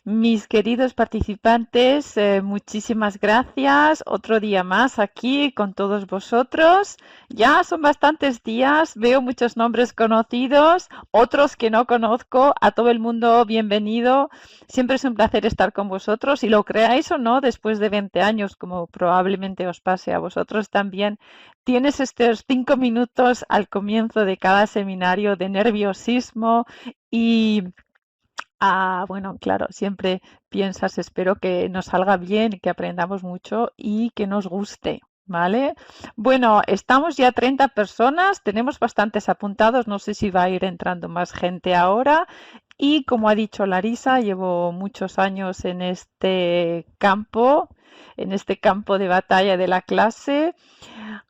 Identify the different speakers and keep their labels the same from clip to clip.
Speaker 1: Mis queridos participantes, muchísimas gracias. Otro día más aquí con todos vosotros. Ya son bastantes días, veo muchos nombres conocidos, otros que no conozco. A todo el mundo, bienvenido. Siempre es un placer estar con vosotros. Y lo creáis o no, después de 20 años, como probablemente os pase a vosotros también, tienes estos 5 minutos al comienzo de cada seminario de nerviosismo y bueno, claro, siempre piensas, espero que nos salga bien, que aprendamos mucho y que nos guste, ¿vale? Bueno, estamos ya 30 personas, tenemos bastantes apuntados, no sé si va a ir entrando más gente ahora. Y como ha dicho Larisa, llevo muchos años en este campo de batalla de la clase.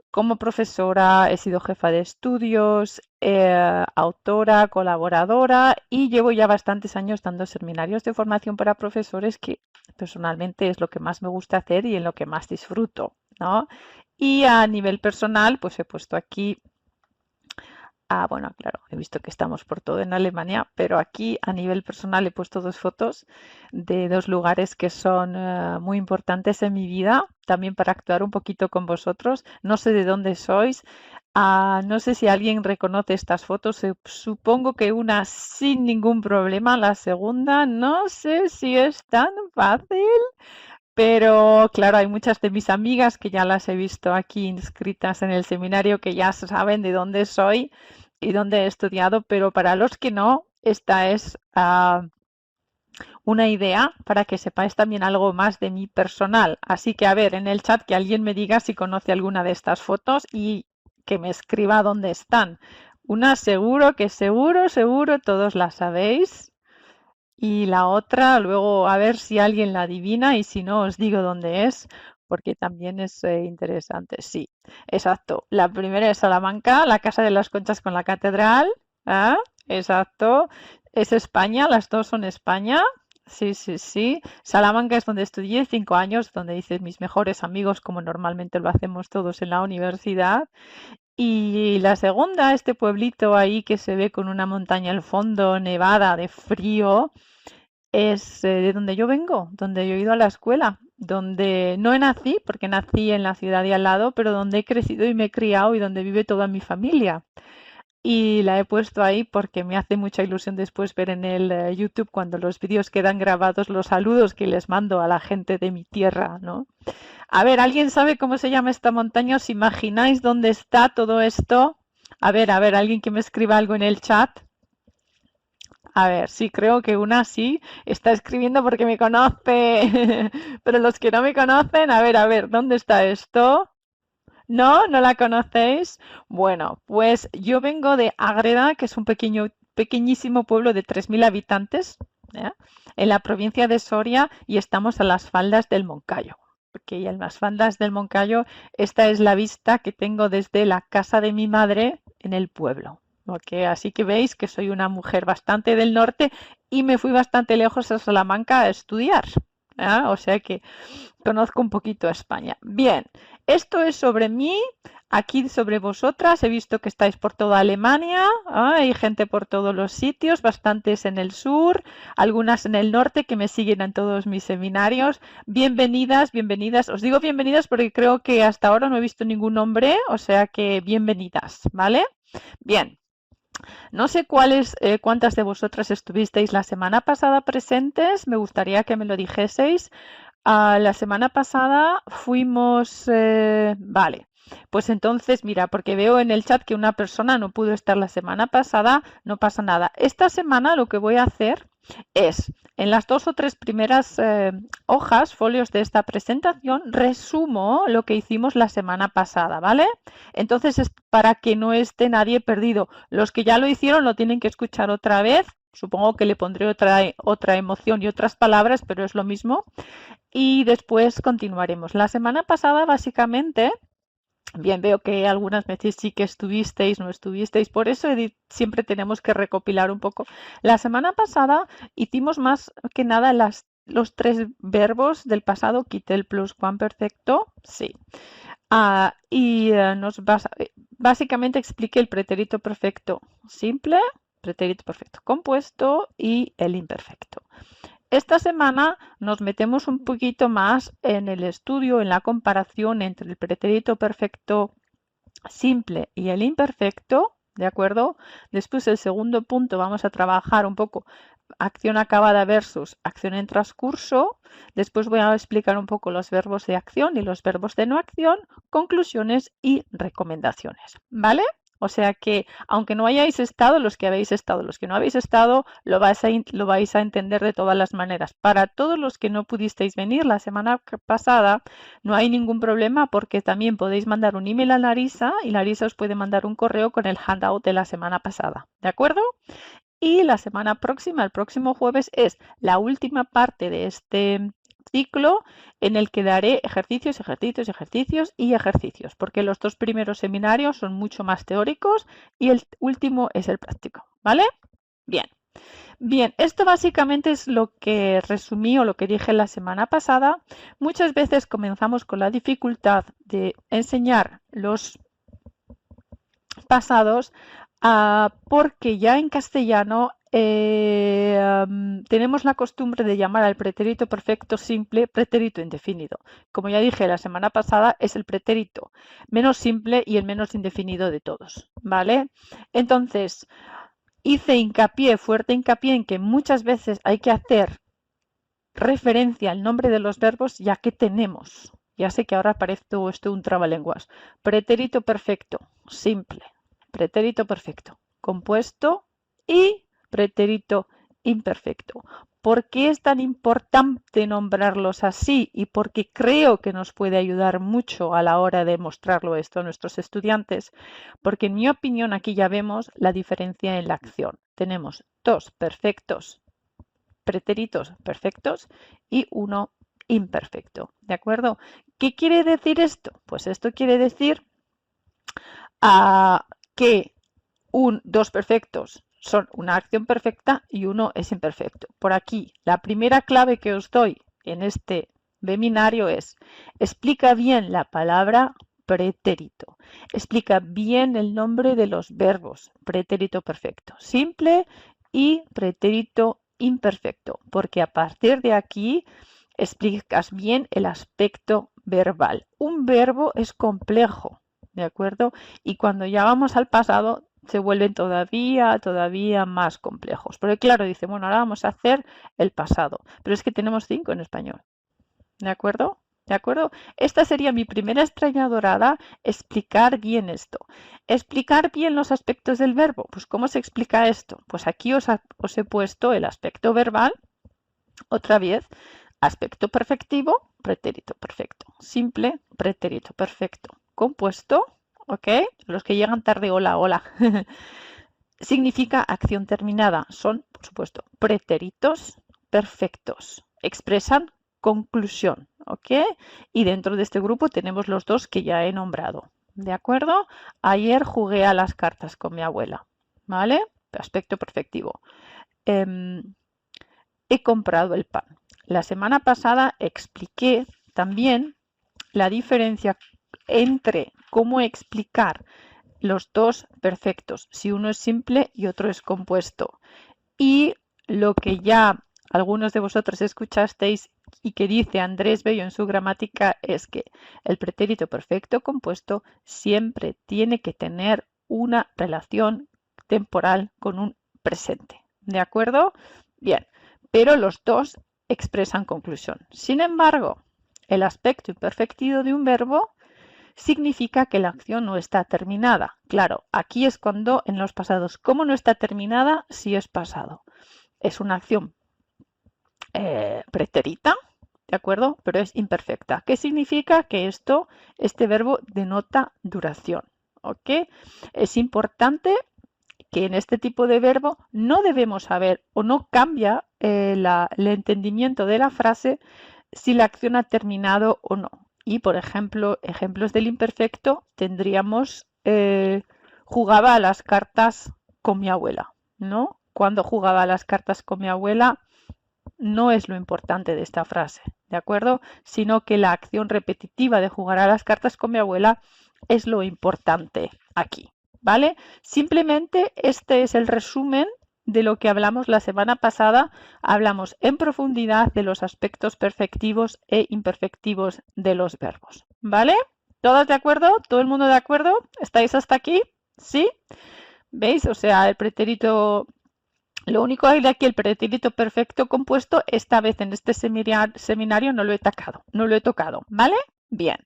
Speaker 1: Como profesora he sido jefa de estudios, autora, colaboradora y llevo ya bastantes años dando seminarios de formación para profesores que personalmente es lo que más me gusta hacer y en lo que más disfruto, ¿no? Y a nivel personal, pues he puesto aquí bueno, claro, he visto que estamos por todo en Alemania, pero aquí a nivel personal he puesto dos fotos de dos lugares que son muy importantes en mi vida, también para actuar un poquito con vosotros. No sé de dónde sois, no sé si alguien reconoce estas fotos, supongo que una sin ningún problema, la segunda no sé si es tan fácil. Pero claro, hay muchas de mis amigas que ya las he visto aquí inscritas en el seminario que ya saben de dónde soy y dónde he estudiado, pero para los que no, esta es una idea para que sepáis también algo más de mi personal. Así que a ver, en el chat que alguien me diga si conoce alguna de estas fotos y que me escriba dónde están. Una seguro que seguro todos la sabéis. Y la otra, luego a ver si alguien la adivina y si no os digo dónde es, porque también es interesante. Sí, exacto. La primera es Salamanca, la Casa de las Conchas con la Catedral. ¿Ah? Exacto. Es España, las dos son España. Sí, sí, sí. Salamanca es donde estudié 5 años, donde hice mis mejores amigos, como normalmente lo hacemos todos en la universidad. Y la segunda, este pueblito ahí que se ve con una montaña al fondo, nevada, de frío, es de donde yo vengo, donde yo he ido a la escuela, donde no nací, porque nací en la ciudad de al lado, pero donde he crecido y me he criado y donde vive toda mi familia. Y la he puesto ahí porque me hace mucha ilusión después ver en el YouTube cuando los vídeos quedan grabados los saludos que les mando a la gente de mi tierra, ¿no? A ver, ¿alguien sabe cómo se llama esta montaña? ¿Os imagináis dónde está todo esto? A ver, alguien que me escriba algo en el chat. A ver, sí, creo que una sí está escribiendo porque me conoce. Pero los que no me conocen, a ver, ¿dónde está esto? ¿No? ¿No la conocéis? Bueno, pues yo vengo de Ágreda, que es un pequeñísimo pueblo de 3.000 habitantes, ¿eh? En la provincia de Soria y estamos a las faldas del Moncayo. Porque en las faldas del Moncayo, esta es la vista que tengo desde la casa de mi madre en el pueblo. ¿Ok? Así que veis que soy una mujer bastante del norte y me fui bastante lejos a Salamanca a estudiar. O sea que conozco un poquito a España. Bien, esto es sobre mí, aquí sobre vosotras. He visto que estáis por toda Alemania, hay gente por todos los sitios, bastantes en el sur, algunas en el norte que me siguen en todos mis seminarios. Bienvenidas, bienvenidas. Os digo bienvenidas porque creo que hasta ahora no he visto ningún nombre, o sea que bienvenidas, ¿vale? Bien. No sé cuántas de vosotras estuvisteis la semana pasada presentes. Me gustaría que me lo dijeseis. La semana pasada fuimos, vale, pues entonces mira, porque veo en el chat que una persona no pudo estar la semana pasada, no pasa nada. Esta semana lo que voy a hacer es, en las dos o tres primeras hojas, folios de esta presentación, resumo lo que hicimos la semana pasada, ¿vale? Entonces es para que no esté nadie perdido. Los que ya lo hicieron lo tienen que escuchar otra vez. Supongo que le pondré otra emoción y otras palabras, pero es lo mismo y después continuaremos. La semana pasada, básicamente, bien, veo que algunas veces sí que estuvisteis, no estuvisteis, por eso siempre tenemos que recopilar un poco. La semana pasada hicimos más que nada los tres verbos del pasado, quité el pluscuamperfecto, sí. Y básicamente expliqué el pretérito perfecto simple, pretérito perfecto compuesto y el imperfecto. esta semana nos metemos un poquito más en el estudio, en la comparación entre el pretérito perfecto simple y el imperfecto, ¿de acuerdo? Después, el segundo punto, vamos a trabajar un poco acción acabada versus acción en transcurso. Después voy a explicar un poco los verbos de acción y los verbos de no acción, conclusiones y recomendaciones, ¿vale? O sea que, aunque no hayáis estado, los que habéis estado, los que no habéis estado, lo vais a entender de todas las maneras. Para todos los que no pudisteis venir la semana pasada, no hay ningún problema porque también podéis mandar un email a Larisa y Larisa os puede mandar un correo con el handout de la semana pasada, ¿de acuerdo? Y la semana próxima, el próximo jueves, es la última parte de este ciclo en el que daré ejercicios, ejercicios, ejercicios y ejercicios, porque los dos primeros seminarios son mucho más teóricos y el último es el práctico, ¿vale? Bien. Bien, esto básicamente es lo que resumí o lo que dije la semana pasada. Muchas veces comenzamos con la dificultad de enseñar los pasados porque ya en castellano tenemos la costumbre de llamar al pretérito perfecto simple pretérito indefinido. Como ya dije la semana pasada, es el pretérito menos simple y el menos indefinido de todos, ¿vale? Entonces, hice fuerte hincapié en que muchas veces hay que hacer referencia al nombre de los verbos ya que tenemos. Ya sé que ahora parece esto un trabalenguas. Pretérito perfecto, simple. Pretérito perfecto, compuesto y pretérito imperfecto. ¿Por qué es tan importante nombrarlos así? Y porque creo que nos puede ayudar mucho a la hora de mostrarlo esto a nuestros estudiantes. Porque en mi opinión aquí ya vemos la diferencia en la acción. Tenemos dos perfectos, pretéritos perfectos y uno imperfecto. ¿De acuerdo? ¿Qué quiere decir esto? Pues esto quiere decir que dos perfectos son una acción perfecta y uno es imperfecto. Por aquí, la primera clave que os doy en este webinario es: explica bien la palabra pretérito. Explica bien el nombre de los verbos pretérito perfecto simple y pretérito imperfecto, porque a partir de aquí explicas bien el aspecto verbal. Un verbo es complejo, ¿de acuerdo? Y cuando ya vamos al pasado se vuelven todavía más complejos. Porque claro, dice, bueno, ahora vamos a hacer el pasado, pero es que tenemos 5 en español, ¿de acuerdo? ¿De acuerdo? Esta sería mi primera estrella dorada, explicar bien esto. Explicar bien los aspectos del verbo. Pues ¿cómo se explica esto? Pues aquí os he puesto el aspecto verbal, otra vez, aspecto perfectivo, pretérito perfecto. Simple, pretérito perfecto. Compuesto, ¿ok? Los que llegan tarde, hola, hola. Significa acción terminada. Son, por supuesto, pretéritos perfectos. Expresan conclusión, ¿ok? Y dentro de este grupo tenemos los dos que ya he nombrado, ¿de acuerdo? Ayer jugué a las cartas con mi abuela, ¿vale? Aspecto perfectivo. He comprado el pan. La semana pasada expliqué también la diferencia entre cómo explicar los dos perfectos, si uno es simple y otro es compuesto. Y lo que ya algunos de vosotros escuchasteis y que dice Andrés Bello en su gramática es que el pretérito perfecto compuesto siempre tiene que tener una relación temporal con un presente. ¿De acuerdo? Bien, pero los dos expresan conclusión. Sin embargo, el aspecto imperfectivo de un verbo significa que la acción no está terminada. Claro, aquí es cuando en los pasados, ¿cómo no está terminada si es pasado? Es una acción pretérita, ¿de acuerdo? Pero es imperfecta. ¿Qué significa? Que este verbo denota duración, ¿ok? Es importante que en este tipo de verbo no debemos saber o no cambia el entendimiento de la frase si la acción ha terminado o no. Y, por ejemplo, ejemplos del imperfecto tendríamos jugaba a las cartas con mi abuela, ¿no? Cuando jugaba a las cartas con mi abuela no es lo importante de esta frase, ¿de acuerdo? Sino que la acción repetitiva de jugar a las cartas con mi abuela es lo importante aquí, ¿vale? Simplemente este es el resumen de lo que hablamos la semana pasada. Hablamos en profundidad de los aspectos perfectivos e imperfectivos de los verbos. ¿Vale? ¿Todos de acuerdo? ¿Todo el mundo de acuerdo? ¿Estáis hasta aquí? ¿Sí? ¿Veis? O sea, el pretérito, lo único de aquí, el pretérito perfecto compuesto, esta vez en este seminario no lo he tocado, ¿vale? Bien.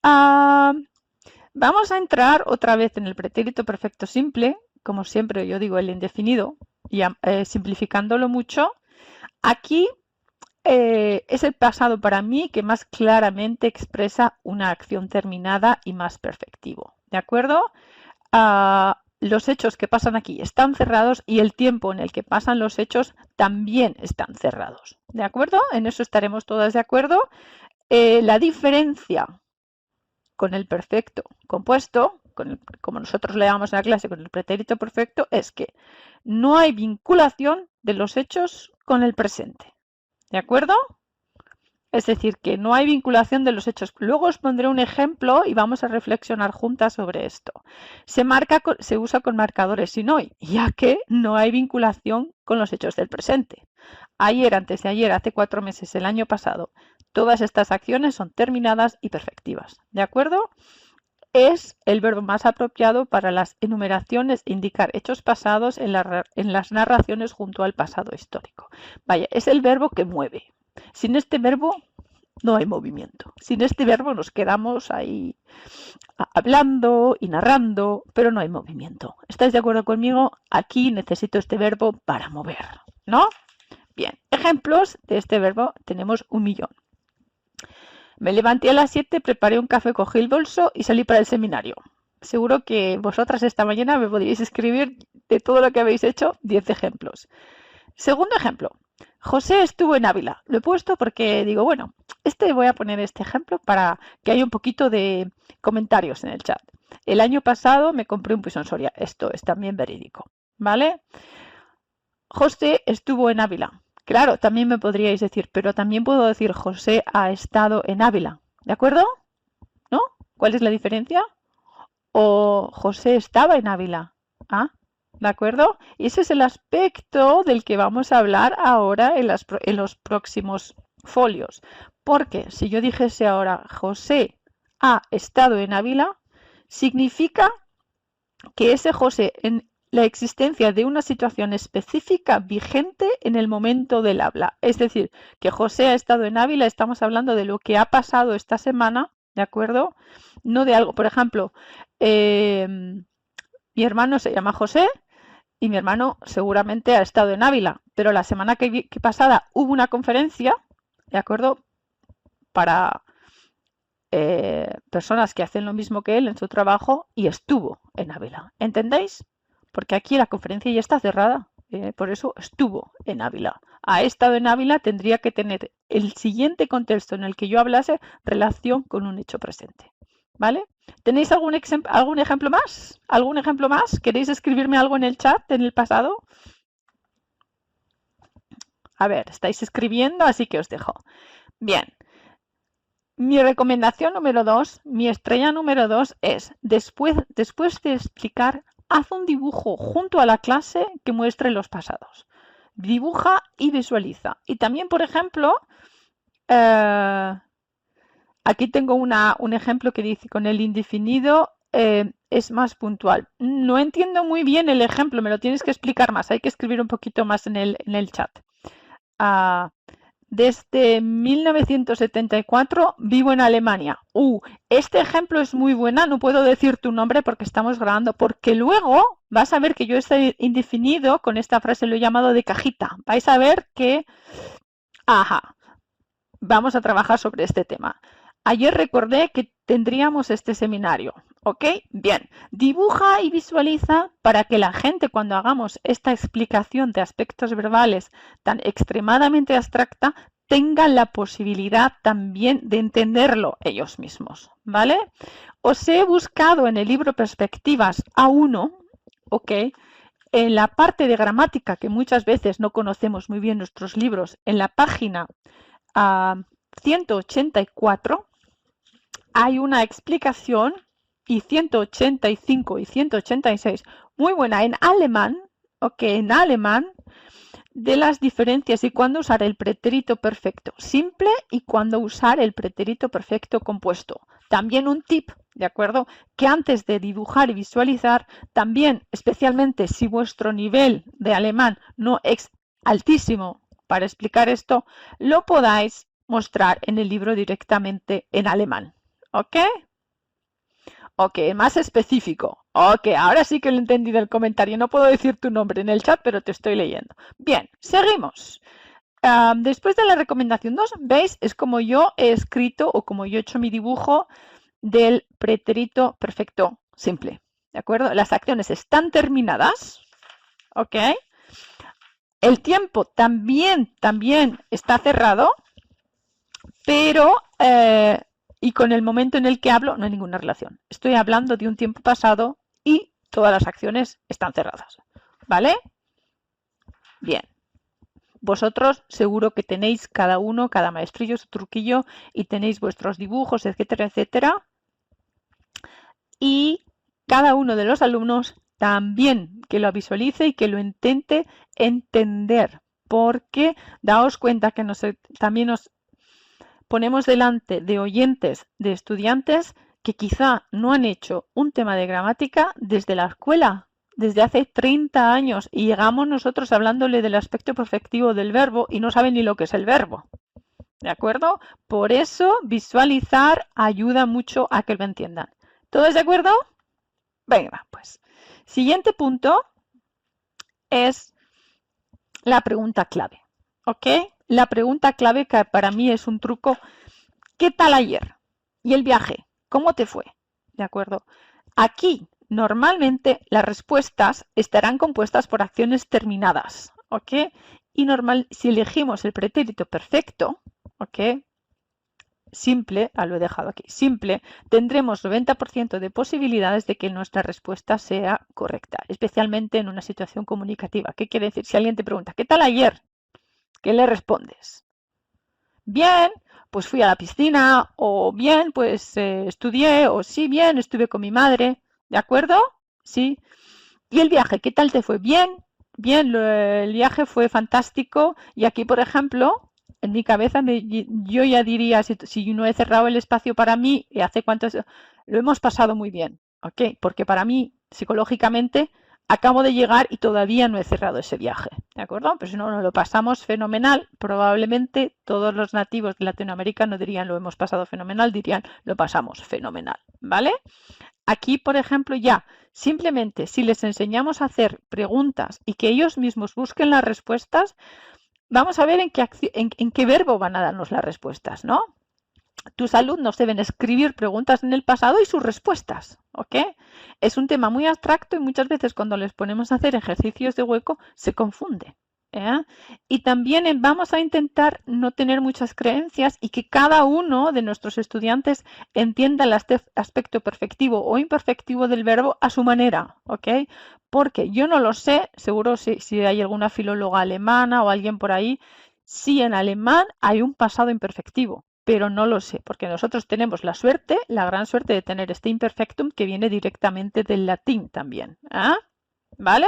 Speaker 1: Vamos a entrar otra vez en el pretérito perfecto simple, como siempre yo digo el indefinido, y simplificándolo mucho. Aquí es el pasado para mí que más claramente expresa una acción terminada y más perfectivo, ¿de acuerdo? Los hechos que pasan aquí están cerrados y el tiempo en el que pasan los hechos también están cerrados, ¿de acuerdo? En eso estaremos todas de acuerdo. La diferencia con el perfecto compuesto, como nosotros le damos en la clase con el pretérito perfecto, es que no hay vinculación de los hechos con el presente. ¿De acuerdo? Es decir, que no hay vinculación de los hechos. Luego os pondré un ejemplo y vamos a reflexionar juntas sobre esto. Se usa con marcadores sin hoy, ya que no hay vinculación con los hechos del presente. Ayer, antes de ayer, hace 4 meses, el año pasado, todas estas acciones son terminadas y perfectivas. ¿De acuerdo? Es el verbo más apropiado para las enumeraciones e indicar hechos pasados en las narraciones junto al pasado histórico. Vaya, es el verbo que mueve. Sin este verbo no hay movimiento. Sin este verbo nos quedamos ahí hablando y narrando, pero no hay movimiento. ¿Estáis de acuerdo conmigo? Aquí necesito este verbo para mover, ¿no? Bien, ejemplos de este verbo tenemos 1.000.000. Me levanté a las 7, preparé un café, cogí el bolso y salí para el seminario. Seguro que vosotras esta mañana me podríais escribir de todo lo que habéis hecho 10 ejemplos. Segundo ejemplo. José estuvo en Ávila. Lo he puesto porque digo, bueno, voy a poner este ejemplo para que haya un poquito de comentarios en el chat. El año pasado me compré un piso en Soria. Esto es también verídico, ¿vale? José estuvo en Ávila. Claro, también me podríais decir, pero también puedo decir José ha estado en Ávila. ¿De acuerdo? ¿No? ¿Cuál es la diferencia? O José estaba en Ávila. ¿Ah? ¿De acuerdo? Y ese es el aspecto del que vamos a hablar ahora en los próximos folios. Porque si yo dijese ahora José ha estado en Ávila, significa que ese José en la existencia de una situación específica vigente en el momento del habla. Es decir, que José ha estado en Ávila, estamos hablando de lo que ha pasado esta semana, ¿de acuerdo? No de algo, por ejemplo, mi hermano se llama José y mi hermano seguramente ha estado en Ávila, pero la semana que pasada hubo una conferencia, ¿de acuerdo? Para personas que hacen lo mismo que él en su trabajo y estuvo en Ávila. ¿Entendéis? Porque aquí la conferencia ya está cerrada, por eso estuvo en Ávila. Ha estado en Ávila tendría que tener el siguiente contexto en el que yo hablase relación con un hecho presente. ¿Vale? ¿Tenéis algún ejemplo más? ¿Algún ejemplo más? ¿Queréis escribirme algo en el chat en el pasado? A ver, estáis escribiendo, así que os dejo. Bien. Mi recomendación número 2, mi estrella número 2 es, después de explicar, haz un dibujo junto a la clase que muestre los pasados. Dibuja y visualiza. Y también, por ejemplo, aquí tengo un ejemplo que dice con el indefinido es más puntual. No entiendo muy bien el ejemplo, me lo tienes que explicar más. Hay que escribir un poquito más en el chat. Desde 1974 vivo en Alemania. Este ejemplo es muy buena, no puedo decir tu nombre porque estamos grabando, porque luego vas a ver que yo este indefinido con esta frase lo he llamado de cajita. Vais a ver que, vamos a trabajar sobre este tema. Ayer recordé que tendríamos este seminario, ¿ok? Bien, dibuja y visualiza para que la gente cuando hagamos esta explicación de aspectos verbales tan extremadamente abstracta tenga la posibilidad también de entenderlo ellos mismos, ¿vale? Os he buscado en el libro Perspectivas A1, ¿ok? En la parte de gramática que muchas veces no conocemos muy bien nuestros libros, en la página 184 hay una explicación y 185 y 186 muy buena en alemán, ok, en alemán, de las diferencias y cuándo usar el pretérito perfecto simple y cuándo usar el pretérito perfecto compuesto. También un tip, ¿de acuerdo? Que antes de dibujar y visualizar, también, especialmente si vuestro nivel de alemán no es altísimo para explicar esto, lo podáis mostrar en el libro directamente en alemán. ¿Ok? Ok, más específico. Ok, ahora sí que lo he entendido el comentario. No puedo decir tu nombre en el chat, pero te estoy leyendo. Bien, seguimos. Después de la recomendación 2, ¿veis? Es como yo he escrito o como yo he hecho mi dibujo del pretérito perfecto simple. ¿De acuerdo? Las acciones están terminadas. ¿Ok? El tiempo también está cerrado, pero y con el momento en el que hablo no hay ninguna relación. Estoy hablando de un tiempo pasado y todas las acciones están cerradas. ¿Vale? Bien. Vosotros seguro que tenéis cada maestrillo su truquillo y tenéis vuestros dibujos, etcétera, etcétera. Y cada uno de los alumnos también que lo visualice y que lo intente entender, porque daos cuenta que también nos ponemos delante de oyentes, de estudiantes que quizá no han hecho un tema de gramática desde la escuela, desde hace 30 años, y llegamos nosotros hablándole del aspecto perfectivo del verbo y no saben ni lo que es el verbo. ¿De acuerdo? Por eso visualizar ayuda mucho a que lo entiendan. ¿Todos de acuerdo? Venga, pues. Siguiente punto es la pregunta clave. ¿Ok? La pregunta clave que para mí es un truco. ¿Qué tal ayer? ¿Y el viaje? ¿Cómo te fue? ¿De acuerdo? Aquí, normalmente, las respuestas estarán compuestas por acciones terminadas. ¿Ok? Y si elegimos el pretérito perfecto, ¿ok? Simple, lo he dejado aquí, simple, tendremos 90% de posibilidades de que nuestra respuesta sea correcta, especialmente en una situación comunicativa. ¿Qué quiere decir? Si alguien te pregunta, ¿qué tal ayer? ¿Qué le respondes? Bien, pues fui a la piscina, o bien, pues estudié, o sí, bien, estuve con mi madre, ¿de acuerdo? Sí. ¿Y el viaje? ¿Qué tal te fue? Bien, bien, el viaje fue fantástico. Y aquí, por ejemplo, en mi cabeza yo ya diría, si no he cerrado el espacio para mí, y hace cuántos, lo hemos pasado muy bien, ¿ok? Porque para mí, psicológicamente, acabo de llegar y todavía no he cerrado ese viaje, ¿de acuerdo? Pero si no, nos lo pasamos fenomenal. Probablemente todos los nativos de Latinoamérica no dirían lo hemos pasado fenomenal, dirían lo pasamos fenomenal, ¿vale? Aquí, por ejemplo, ya simplemente si les enseñamos a hacer preguntas y que ellos mismos busquen las respuestas, vamos a ver en qué verbo van a darnos las respuestas, ¿no? Tus alumnos deben escribir preguntas en el pasado y sus respuestas, ¿ok? Es un tema muy abstracto y muchas veces cuando les ponemos a hacer ejercicios de hueco se confunde. Y también vamos a intentar no tener muchas creencias y que cada uno de nuestros estudiantes entienda el aspecto perfectivo o imperfectivo del verbo a su manera, ¿ok? Porque yo no lo sé, seguro si hay alguna filóloga alemana o alguien por ahí, si en alemán hay un pasado imperfectivo, pero no lo sé, porque nosotros tenemos la suerte, la gran suerte de tener este imperfectum que viene directamente del latín también. ¿Vale?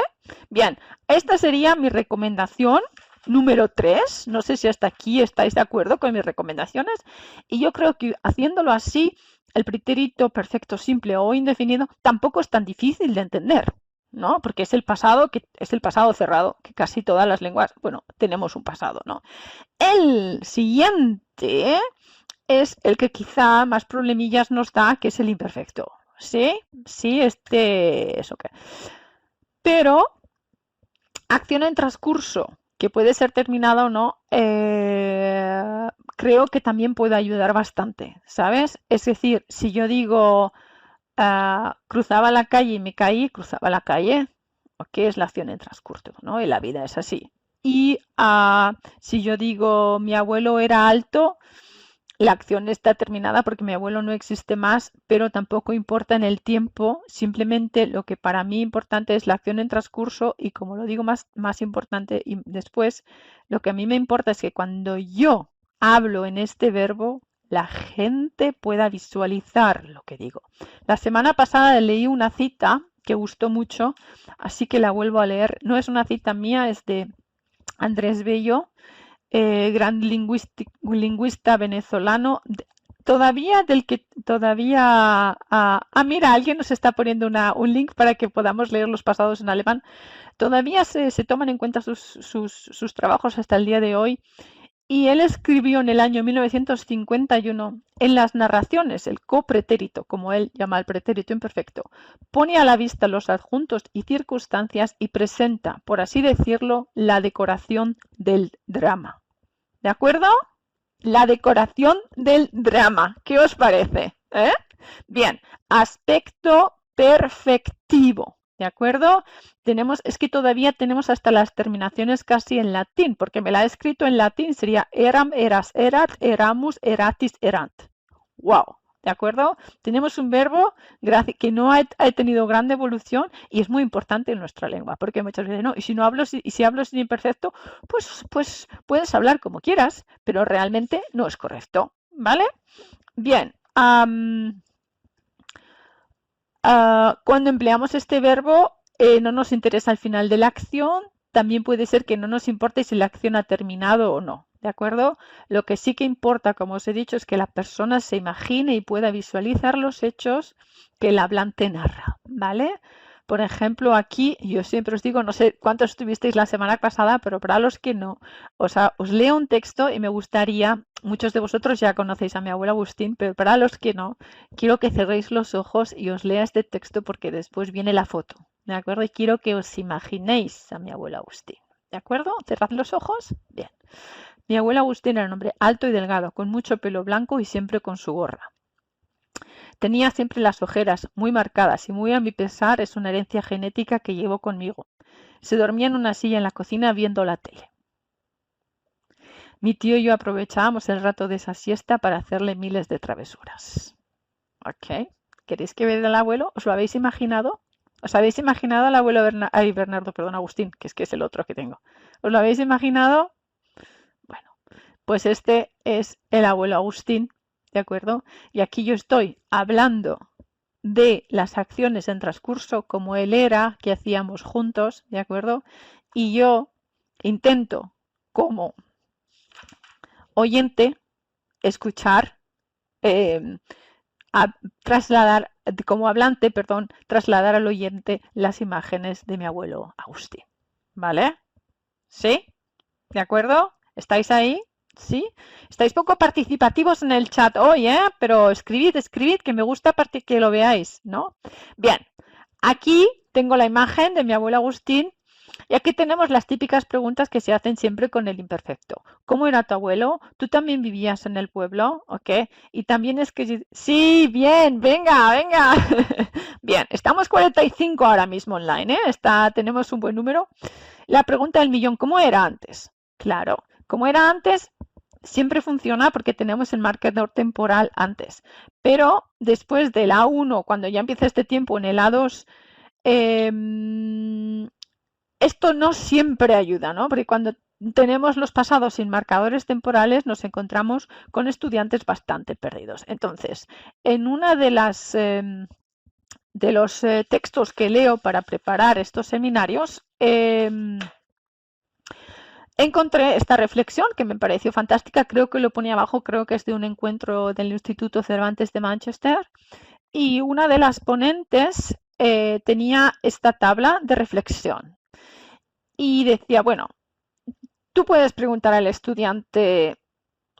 Speaker 1: Bien, esta sería mi recomendación número 3. No sé si hasta aquí estáis de acuerdo con mis recomendaciones. Y yo creo que haciéndolo así, el pretérito perfecto simple o indefinido tampoco es tan difícil de entender, ¿no? Porque es el pasado cerrado, que casi todas las lenguas, bueno, tenemos un pasado, ¿no? El siguiente es el que quizá más problemillas nos da, que es el imperfecto. ¿Sí? Sí, eso que. Pero acción en transcurso, que puede ser terminada o no, creo que también puede ayudar bastante, ¿sabes? Es decir, si yo digo cruzaba la calle y me caí, cruzaba la calle, ¿qué es la acción en transcurso? ¿No? Y la vida es así. Y si yo digo mi abuelo era alto, la acción está terminada porque mi abuelo no existe más, pero tampoco importa en el tiempo. Simplemente lo que para mí importante es la acción en transcurso y como lo digo más importante y después, lo que a mí me importa es que cuando yo hablo en este verbo, la gente pueda visualizar lo que digo. La semana pasada leí una cita que gustó mucho, así que la vuelvo a leer. No es una cita mía, es de Andrés Bello, gran lingüista venezolano, mira, alguien nos está poniendo un link para que podamos leer los pasados en alemán. Todavía se toman en cuenta sus trabajos hasta el día de hoy. Y él escribió en el año 1951 en las narraciones el copretérito, como él llama el pretérito imperfecto, pone a la vista los adjuntos y circunstancias y presenta, por así decirlo, la decoración del drama. ¿De acuerdo? La decoración del drama. ¿Qué os parece? Bien, aspecto perfectivo. ¿De acuerdo? Es que todavía tenemos hasta las terminaciones casi en latín, porque me la he escrito en latín, sería eram, eras, erat, eramus, eratis, erant. ¡Wow! ¿De acuerdo? Tenemos un verbo que no ha tenido gran evolución y es muy importante en nuestra lengua, porque muchas veces no, y si hablo sin imperfecto, pues puedes hablar como quieras, pero realmente no es correcto, ¿vale? Bien, cuando empleamos este verbo no nos interesa el final de la acción, también puede ser que no nos importe si la acción ha terminado o no, ¿de acuerdo? Lo que sí que importa, como os he dicho, es que la persona se imagine y pueda visualizar los hechos que el hablante narra, ¿vale? Por ejemplo, aquí yo siempre os digo, no sé cuántos estuvisteis la semana pasada, pero para los que no, os leo un texto y me gustaría, muchos de vosotros ya conocéis a mi abuelo Agustín, pero para los que no, quiero que cerréis los ojos y os lea este texto porque después viene la foto, ¿de acuerdo? Y quiero que os imaginéis a mi abuelo Agustín, ¿de acuerdo? Cerrad los ojos. Bien. Mi abuelo Agustín era un hombre alto y delgado, con mucho pelo blanco y siempre con su gorra. Tenía siempre las ojeras muy marcadas y muy a mi pesar es una herencia genética que llevo conmigo. Se dormía en una silla en la cocina viendo la tele. Mi tío y yo aprovechábamos el rato de esa siesta para hacerle miles de travesuras. ¿Ok? ¿Queréis que vea al abuelo? ¿Os lo habéis imaginado? ¿Os habéis imaginado al abuelo Agustín, que es el otro que tengo? ¿Os lo habéis imaginado? Bueno, pues este es el abuelo Agustín, ¿de acuerdo? Y aquí yo estoy hablando de las acciones en transcurso, como él era, que hacíamos juntos, ¿de acuerdo? Y yo intento, como oyente, escuchar, trasladar, como hablante, perdón, trasladar al oyente las imágenes de mi abuelo Agustín. ¿Vale? ¿Sí? ¿De acuerdo? ¿Estáis ahí? ¿Sí? Estáis poco participativos en el chat hoy, pero escribid, que me gusta que lo veáis, ¿no? Bien, aquí tengo la imagen de mi abuelo Agustín y aquí tenemos las típicas preguntas que se hacen siempre con el imperfecto. ¿Cómo era tu abuelo? ¿Tú también vivías en el pueblo? ¿Ok? Y también es que... Sí, bien, venga, venga. Bien, estamos 45 ahora mismo online, tenemos un buen número. La pregunta del millón, ¿cómo era antes? Claro, como era antes, siempre funciona porque tenemos el marcador temporal antes. Pero después del A1, cuando ya empieza este tiempo en el A2, esto no siempre ayuda, ¿no? Porque cuando tenemos los pasados sin marcadores temporales nos encontramos con estudiantes bastante perdidos. Entonces, en una de los textos que leo para preparar estos seminarios, encontré esta reflexión que me pareció fantástica, creo que lo ponía abajo, creo que es de un encuentro del Instituto Cervantes de Manchester, y una de las ponentes tenía esta tabla de reflexión y decía, bueno, tú puedes preguntar al estudiante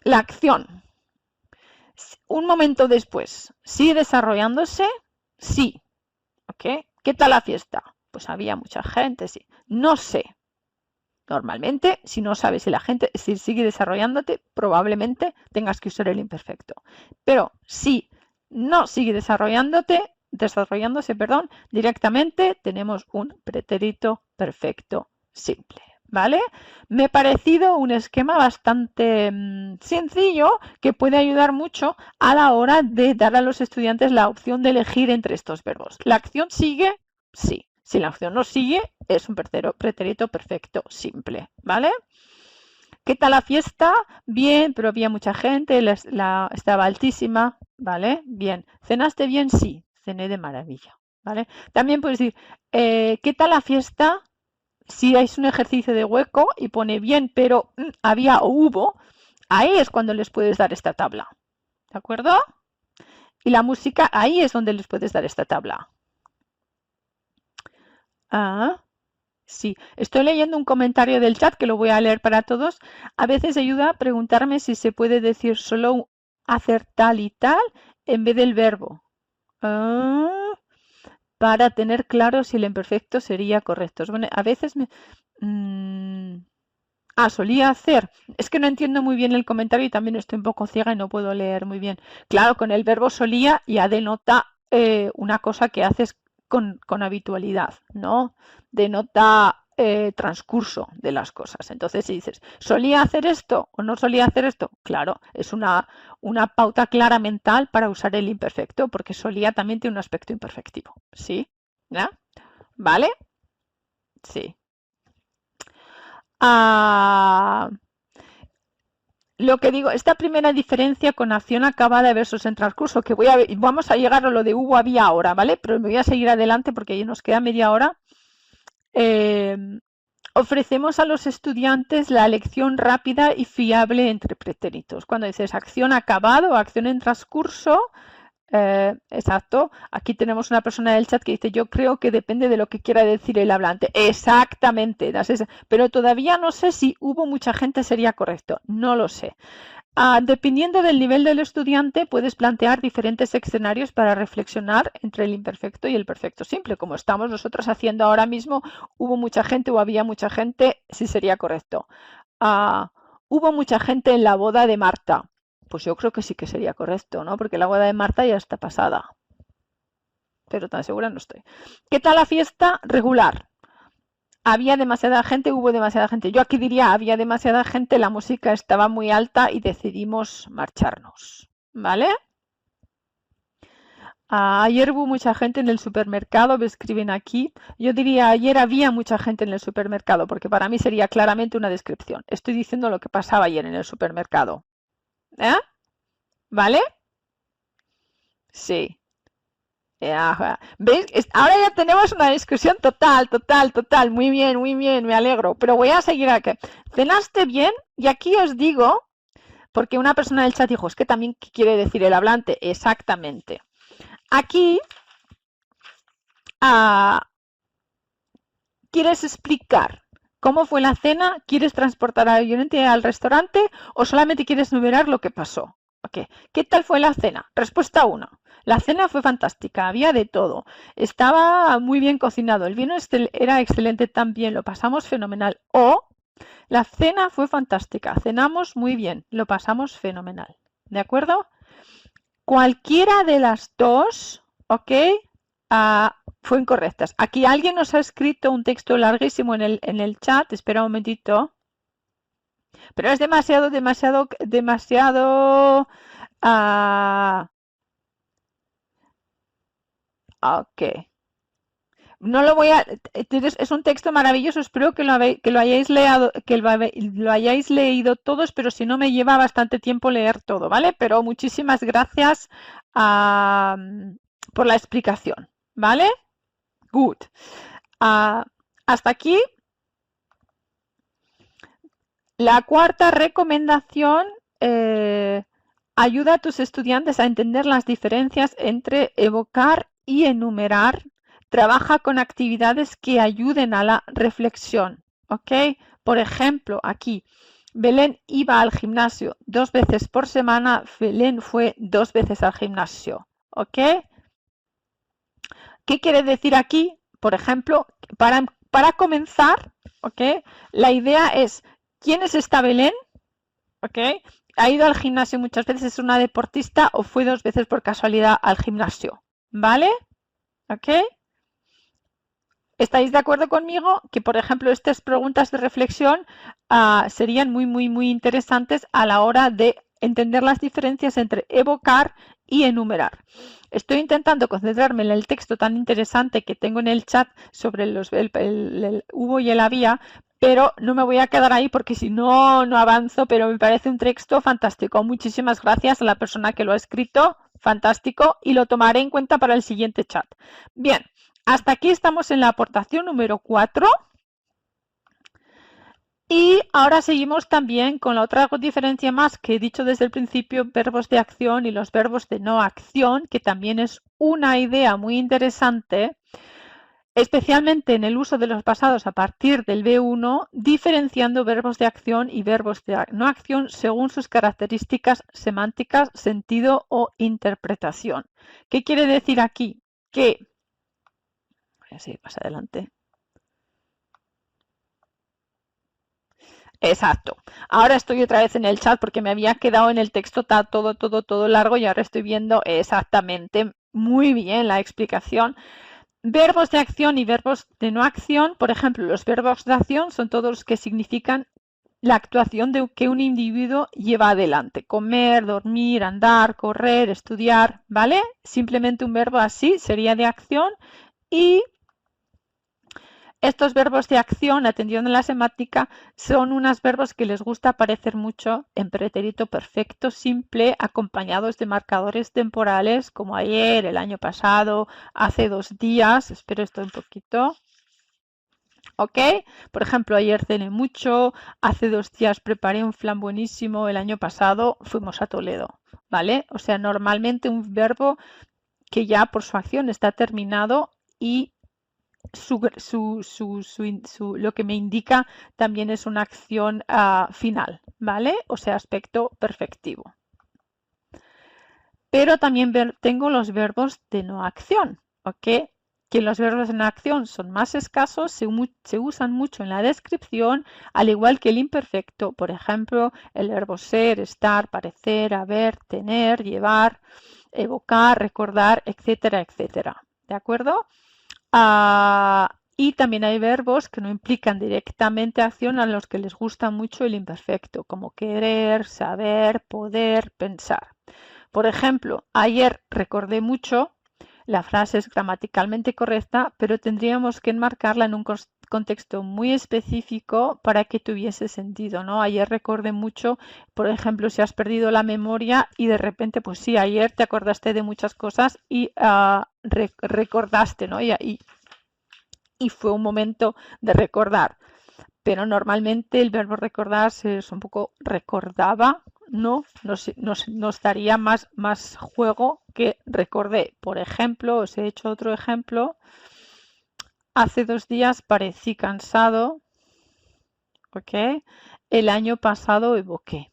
Speaker 1: la acción. Un momento después, ¿sigue desarrollándose? Sí. ¿Ok? ¿Qué tal la fiesta? Pues había mucha gente, sí. No sé. Normalmente, si no sabes si sigue desarrollándote, probablemente tengas que usar el imperfecto. Pero si no sigue desarrollándose, directamente tenemos un pretérito perfecto simple. ¿Vale? Me ha parecido un esquema bastante sencillo que puede ayudar mucho a la hora de dar a los estudiantes la opción de elegir entre estos verbos. ¿La acción sigue? Sí. Si la acción no sigue, es un pretérito perfecto simple, ¿vale? ¿Qué tal la fiesta? Bien, pero había mucha gente, estaba altísima, ¿vale? Bien. ¿Cenaste bien? Sí, cené de maravilla. ¿vale? También puedes decir, ¿qué tal la fiesta? Si es un ejercicio de hueco y pone bien, pero había o hubo, ahí es cuando les puedes dar esta tabla. ¿De acuerdo? Y la música, ahí es donde les puedes dar esta tabla. Ah, sí. Estoy leyendo un comentario del chat que lo voy a leer para todos. A veces ayuda a preguntarme si se puede decir solo hacer tal y tal en vez del verbo. Ah, para tener claro si el imperfecto sería correcto. Bueno, a veces me... solía hacer. Es que no entiendo muy bien el comentario y también estoy un poco ciega y no puedo leer muy bien. Claro, con el verbo solía ya denota una cosa que haces con habitualidad, ¿no? Denota transcurso de las cosas. Entonces, si dices, ¿solía hacer esto o no solía hacer esto? Claro, es una pauta clara mental para usar el imperfecto, porque solía también tiene un aspecto imperfectivo. ¿Sí? ¿Ya? ¿Vale? Sí. Ah, lo que digo, esta primera diferencia con acción acabada versus en transcurso, que vamos a llegar a lo de hubo, había, ahora, ¿vale? Pero me voy a seguir adelante porque ya nos queda media hora. Ofrecemos a los estudiantes la elección rápida y fiable entre pretéritos. Cuando dices acción acabado o acción en transcurso, exacto. Aquí tenemos una persona del chat que dice, yo creo que depende de lo que quiera decir el hablante. Exactamente. Pero todavía no sé si hubo mucha gente sería correcto. No lo sé. Dependiendo del nivel del estudiante, puedes plantear diferentes escenarios para reflexionar entre el imperfecto y el perfecto simple. Como estamos nosotros haciendo ahora mismo, hubo mucha gente o había mucha gente, sí sería correcto. Hubo mucha gente en la boda de Marta. Pues yo creo que sí que sería correcto, ¿no? Porque la boda de Marta ya está pasada. Pero tan segura no estoy. ¿Qué tal la fiesta? Regular. Había demasiada gente, hubo demasiada gente. Yo aquí diría, había demasiada gente, la música estaba muy alta y decidimos marcharnos. ¿Vale? Ayer hubo mucha gente en el supermercado, me escriben aquí. Yo diría, ayer había mucha gente en el supermercado, porque para mí sería claramente una descripción. Estoy diciendo lo que pasaba ayer en el supermercado. ¿Eh? ¿Vale? Sí. ¿Veis? Ahora ya tenemos una discusión total, total, total. Muy bien, me alegro. Pero voy a seguir aquí. ¿Cenaste bien? Y aquí os digo, porque una persona del chat dijo, es que también ¿qué quiere decir el hablante? Exactamente. Aquí, ¿quieres explicar cómo fue la cena? ¿Quieres transportar al oyente al restaurante? ¿O solamente quieres enumerar lo que pasó? Okay. ¿Qué tal fue la cena? Respuesta 1. La cena fue fantástica, había de todo. Estaba muy bien cocinado, el vino era excelente también, lo pasamos fenomenal. O la cena fue fantástica, cenamos muy bien, lo pasamos fenomenal. ¿De acuerdo? Cualquiera de las dos, ¿ok? Fue incorrectas. Aquí alguien nos ha escrito un texto larguísimo en el chat, espera un momentito. Pero es demasiado. Ok. No lo voy a. Es un texto maravilloso. Espero que lo hayáis leído, lo hayáis leído todos, pero si no me lleva bastante tiempo leer todo, ¿vale? Pero muchísimas gracias por la explicación, ¿vale? Good. Hasta aquí. La cuarta recomendación, ayuda a tus estudiantes a entender las diferencias entre evocar y enumerar. Trabaja con actividades que ayuden a la reflexión. ¿Ok? Por ejemplo, aquí, Belén iba al gimnasio 2 veces por semana. Belén fue 2 veces al gimnasio. ¿Ok? ¿Qué quiere decir aquí? Por ejemplo, para comenzar, ¿ok? La idea es, ¿quién es esta Belén? ¿Ok? ¿Ha ido al gimnasio muchas veces? ¿Es una deportista o fue 2 veces por casualidad al gimnasio? ¿Vale? ¿Ok? ¿Estáis de acuerdo conmigo? Que, por ejemplo, estas preguntas de reflexión serían muy interesantes a la hora de entender las diferencias entre evocar y enumerar. Estoy intentando concentrarme en el texto tan interesante que tengo en el chat sobre el hubo y el había, pero no me voy a quedar ahí porque si no, no avanzo, pero me parece un texto fantástico. Muchísimas gracias a la persona que lo ha escrito. fantástico y lo tomaré en cuenta para el siguiente chat. Bien, hasta aquí estamos en la aportación número 4. Y ahora seguimos también con la otra diferencia más que he dicho desde el principio, verbos de acción y los verbos de no acción, que también es una idea muy interesante, especialmente en el uso de los pasados a partir del B1, diferenciando verbos de acción y verbos de no acción según sus características semánticas, sentido o interpretación. ¿Qué quiere decir aquí? Que, voy a seguir más adelante. Exacto. Ahora estoy otra vez en el chat porque me había quedado en el texto todo largo y ahora estoy viendo exactamente muy bien la explicación. Verbos de acción y verbos de no acción. Por ejemplo, los verbos de acción son todos los que significan la actuación que un individuo lleva adelante. Comer, dormir, andar, correr, estudiar, ¿vale? Simplemente un verbo así sería de acción y estos verbos de acción, atendiendo a la semántica, son unos verbos que les gusta aparecer mucho en pretérito perfecto simple, acompañados de marcadores temporales como ayer, el año pasado, hace 2 días. Espero esto un poquito. ¿Ok? Por ejemplo, ayer cené mucho, hace 2 días preparé un flan buenísimo, el año pasado fuimos a Toledo. ¿Vale? O sea, normalmente un verbo que ya por su acción está terminado y lo que me indica también es una acción final, ¿vale? O sea, aspecto perfectivo. Pero también tengo los verbos de no acción, ¿ok? Que los verbos de no acción son más escasos, se usan mucho en la descripción, al igual que el imperfecto, por ejemplo, el verbo ser, estar, parecer, haber, tener, llevar, evocar, recordar, etcétera, etcétera. ¿De acuerdo? Y también hay verbos que no implican directamente acción a los que les gusta mucho el imperfecto, como querer, saber, poder, pensar. Por ejemplo, ayer recordé mucho, la frase es gramaticalmente correcta, pero tendríamos que enmarcarla en un contexto muy específico para que tuviese sentido, ¿no? Ayer recordé mucho, por ejemplo, si has perdido la memoria y de repente, pues sí, ayer te acordaste de muchas cosas y recordaste, ¿no? Y fue un momento de recordar. Pero normalmente el verbo recordar es un poco recordaba, ¿no? Nos daría más juego que recordé. Por ejemplo, os he hecho otro ejemplo. Hace 2 días parecí cansado, ¿ok? El año pasado evoqué.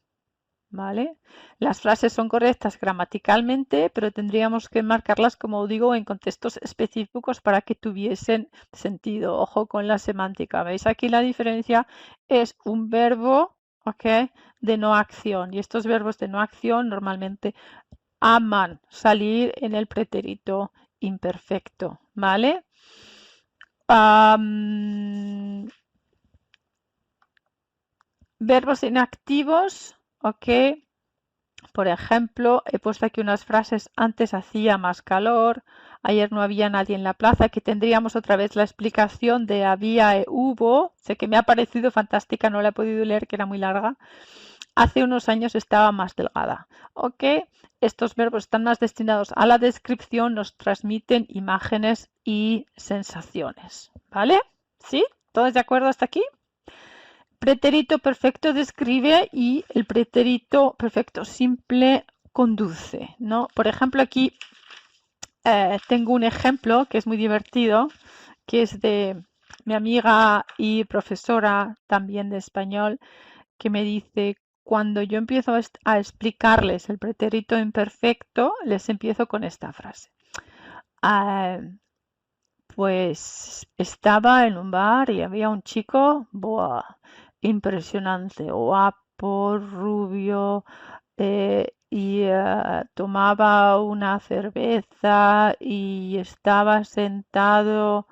Speaker 1: ¿Vale? Las frases son correctas gramaticalmente, pero tendríamos que marcarlas, como digo, en contextos específicos para que tuviesen sentido. Ojo con la semántica. ¿Veis aquí la diferencia? Es un verbo, ¿ok? De no acción. Y estos verbos de no acción normalmente aman salir en el pretérito imperfecto, ¿vale? Verbos inactivos, ¿ok? Por ejemplo, he puesto aquí unas frases: antes hacía más calor, ayer no había nadie en la plaza, que tendríamos otra vez la explicación de había e hubo. Sé que me ha parecido fantástica, no la he podido leer, que era muy larga. Hace unos años estaba más delgada. ¿Ok? Estos verbos están más destinados a la descripción, nos transmiten imágenes y sensaciones. ¿Vale? ¿Sí? ¿Todos de acuerdo hasta aquí? Pretérito perfecto describe y el pretérito perfecto simple conduce, ¿no? Por ejemplo, aquí tengo un ejemplo que es muy divertido, que es de mi amiga y profesora también de español, que me dice: cuando yo empiezo a explicarles el pretérito imperfecto, les empiezo con esta frase. Pues estaba en un bar y había un chico, ¡buah!, impresionante, guapo, rubio, y tomaba una cerveza y estaba sentado.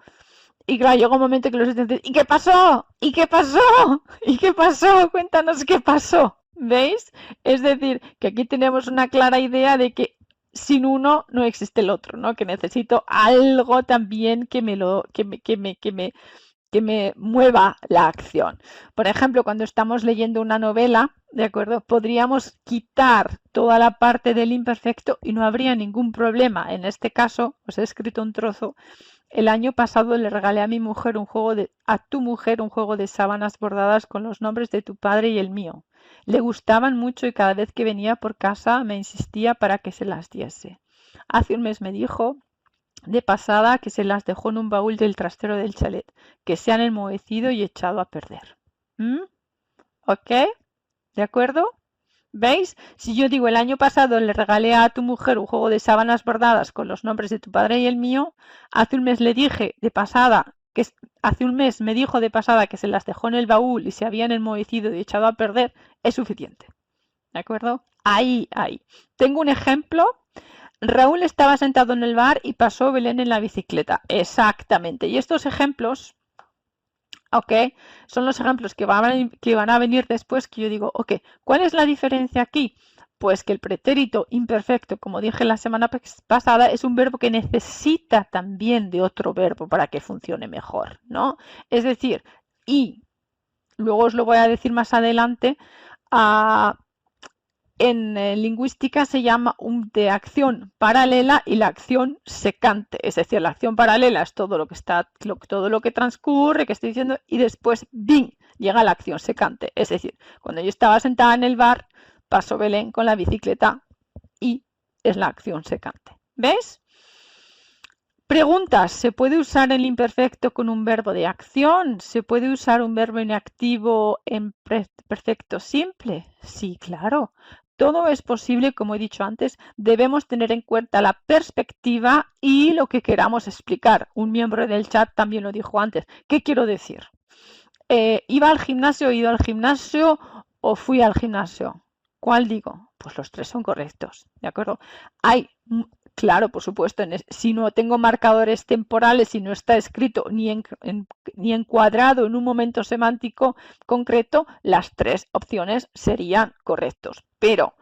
Speaker 1: Y claro, llegó un momento que los estudiantes: ¿y qué pasó? ¿Y qué pasó? ¿Y qué pasó? Cuéntanos qué pasó. ¿Veis? Es decir, que aquí tenemos una clara idea de que sin uno no existe el otro, ¿no? Que necesito algo también que me que me mueva la acción. Por ejemplo, cuando estamos leyendo una novela, ¿de acuerdo? Podríamos quitar toda la parte del imperfecto y no habría ningún problema. En este caso, os he escrito un trozo. El año pasado le regalé a mi mujer a tu mujer un juego de sábanas bordadas con los nombres de tu padre y el mío. Le gustaban mucho y cada vez que venía por casa me insistía para que se las diese. Hace un mes me dijo de pasada que se las dejó en un baúl del trastero del chalet, que se han enmohecido y echado a perder. ¿Mm? ¿Ok? ¿De acuerdo? ¿Veis? Si yo digo el año pasado le regalé a tu mujer un juego de sábanas bordadas con los nombres de tu padre y el mío, hace un mes le dije de pasada hace un mes me dijo de pasada que se las dejó en el baúl y se habían enmohecido y echado a perder, es suficiente. ¿De acuerdo? Ahí. Tengo un ejemplo. Raúl estaba sentado en el bar y pasó Belén en la bicicleta. Exactamente. Y estos ejemplos, ok, son los ejemplos que van a venir después que yo digo, ok, ¿cuál es la diferencia aquí? Pues que el pretérito imperfecto, como dije la semana pasada, es un verbo que necesita también de otro verbo para que funcione mejor, ¿no? Es decir, y, luego os lo voy a decir más adelante, en lingüística se llama de acción paralela y la acción secante. Es decir, la acción paralela es todo lo que transcurre, que estoy diciendo, y después, ¡bing!, llega la acción secante. Es decir, cuando yo estaba sentada en el bar, pasó Belén con la bicicleta y es la acción secante. ¿Ves? Preguntas. ¿Se puede usar el imperfecto con un verbo de acción? ¿Se puede usar un verbo inactivo en perfecto simple? Sí, claro. Todo es posible, como he dicho antes, debemos tener en cuenta la perspectiva y lo que queramos explicar. Un miembro del chat también lo dijo antes. ¿Qué quiero decir? ¿Iba al gimnasio, he ido al gimnasio o fui al gimnasio? ¿Cuál digo? Pues los tres son correctos, ¿de acuerdo? Claro, por supuesto, si no tengo marcadores temporales, si no está escrito ni encuadrado en un momento semántico concreto, las tres opciones serían correctos. Pero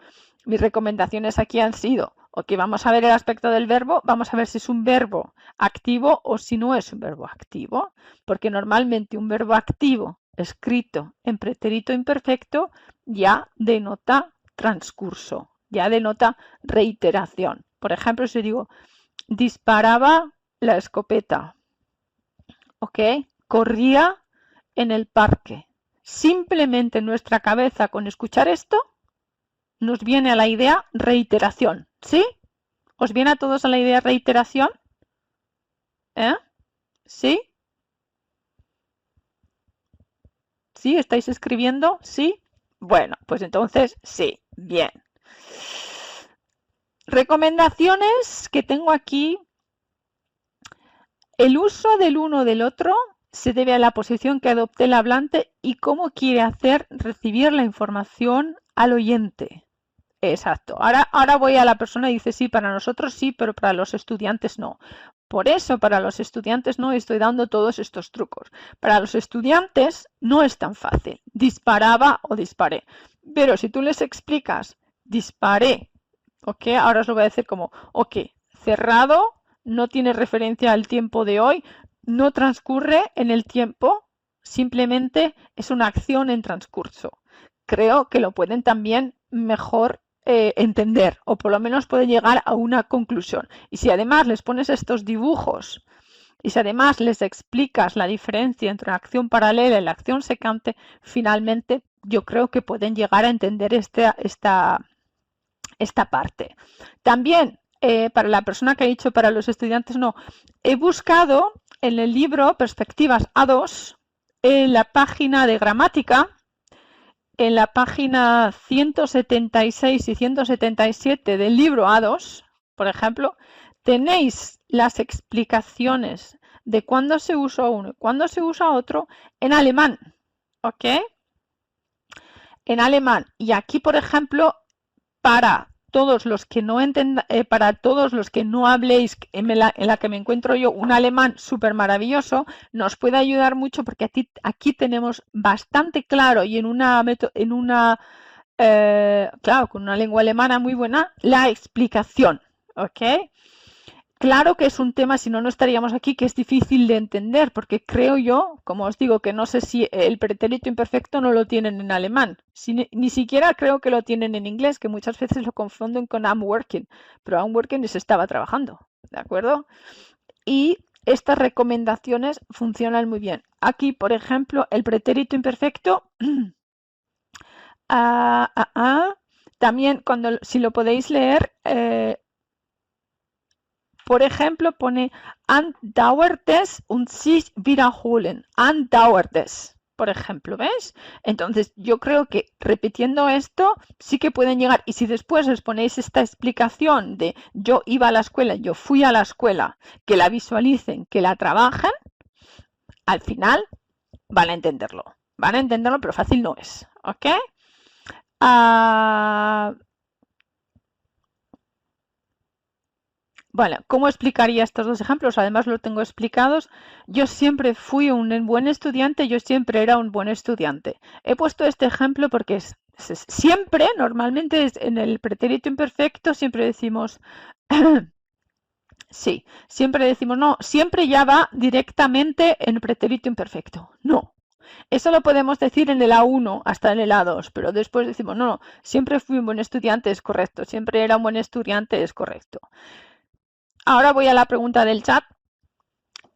Speaker 1: mis recomendaciones aquí han sido, ok, vamos a ver el aspecto del verbo, vamos a ver si es un verbo activo o si no es un verbo activo, porque normalmente un verbo activo escrito en pretérito imperfecto ya denota transcurso, ya denota reiteración. Por ejemplo, si digo, disparaba la escopeta, ¿ok? Corría en el parque. Simplemente en nuestra cabeza, con escuchar esto, nos viene a la idea reiteración, ¿sí? ¿Os viene a todos a la idea reiteración? ¿Sí? ¿Sí? ¿Estáis escribiendo? ¿Sí? Bueno, pues entonces sí, bien. Recomendaciones que tengo aquí. El uso del uno o del otro se debe a la posición que adopte el hablante y cómo quiere hacer recibir la información al oyente. Exacto. Ahora voy a la persona y dice sí, para nosotros sí, pero para los estudiantes no. Por eso para los estudiantes no estoy dando todos estos trucos. Para los estudiantes no es tan fácil. Disparaba o disparé. Pero si tú les explicas disparé, ok, ahora os lo voy a decir como, ok, cerrado, no tiene referencia al tiempo de hoy, no transcurre en el tiempo, simplemente es una acción en transcurso. Creo que lo pueden también mejor entender o por lo menos pueden llegar a una conclusión. Y si además les pones estos dibujos y si además les explicas la diferencia entre la acción paralela y la acción secante, finalmente yo creo que pueden llegar a entender esta parte. También para la persona que ha dicho para los estudiantes no, he buscado en el libro Perspectivas A2 en la página de gramática. En la página 176 y 177 del libro A2, por ejemplo, tenéis las explicaciones de cuándo se usa uno y cuándo se usa otro en alemán, ¿ok? En alemán. Y aquí, por ejemplo, para todos los que no para todos los que no habléis en la que me encuentro yo un alemán súper maravilloso, nos puede ayudar mucho porque aquí tenemos bastante claro y claro, con una lengua alemana muy buena, la explicación, ¿ok? Claro que es un tema, si no, no estaríamos aquí, que es difícil de entender, porque creo yo, como os digo, que no sé si el pretérito imperfecto no lo tienen en alemán, ni siquiera creo que lo tienen en inglés, que muchas veces lo confunden con I'm working, pero I'm working es estaba trabajando, ¿de acuerdo? Y estas recomendaciones funcionan muy bien. Aquí, por ejemplo, el pretérito imperfecto, también cuando, si lo podéis leer, por ejemplo, pone andauertes und sich wiederholen. Andauertes, por ejemplo, ¿ves? Entonces, yo creo que repitiendo esto sí que pueden llegar. Y si después os ponéis esta explicación de yo iba a la escuela, yo fui a la escuela, que la visualicen, que la trabajen, al final van a entenderlo. Van a entenderlo, pero fácil no es. ¿Ok? Bueno, ¿cómo explicaría estos dos ejemplos? Además lo tengo explicados. Yo siempre fui un buen estudiante, yo siempre era un buen estudiante. He puesto este ejemplo porque siempre, normalmente en el pretérito imperfecto, siempre decimos, sí, siempre decimos, no, siempre ya va directamente en pretérito imperfecto. No. Eso lo podemos decir en el A1 hasta en el A2, pero después decimos, no, siempre fui un buen estudiante, es correcto. Siempre era un buen estudiante, es correcto. Ahora voy a la pregunta del chat.